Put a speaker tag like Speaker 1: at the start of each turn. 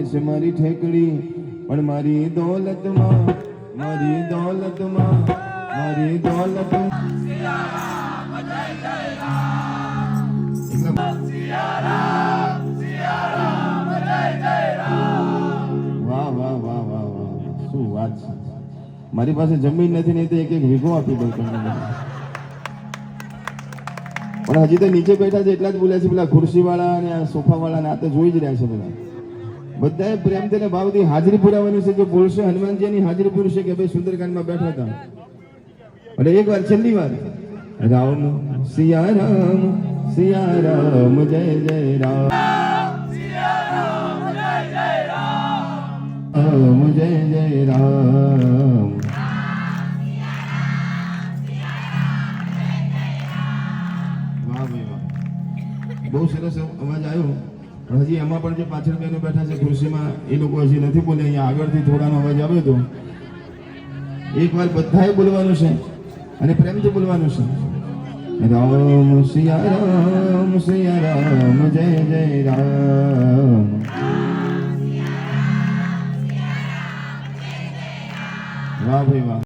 Speaker 1: મારી ઠેકડી પણ મારી દોલતમાં મારી દોલતમાં મારી દોલત વાહ વાહ વાહ વાહ વાહ શું વાત છે મારી પાસે જમીન નથી ને તો એક એક વીઘો આપી દઉં તમને પણ હજી તો નીચે બેઠા છે એટલા જ બોલ્યા છે પેલા ખુરશી વાળા અને સોફા વાળા ને આ તો જોઈ જ રહ્યા છે બધાએ પ્રેમથી ને ભાવથી હાજરી પુરાવાની છે. જો બોલશે હનુમાનજીની હાજરી પૂરશે કે ભાઈ સુંદરકાંડમાં બેઠા હતા. અને એક વાર છેલ્લી વાર રામ સિયા રામ જય જય રામ રામ જય જય રામ. વાહ ભાઈ વાહ બહુ સરસ અવાજ આવ્યો. હજી એમાં પણ જે પાછળ બહેનો બેઠા છે ખુરશીમાં એ લોકો હજી નથી બોલે. અહીંયા આગળથી થોડાનો અવાજ આવ્યો હતો. એકવાર બધાએ બોલવાનું છે અને પ્રેમથી બોલવાનું છે. રામ સિયા રામ જય જય રામ. વાહ ભાઈ વાહ.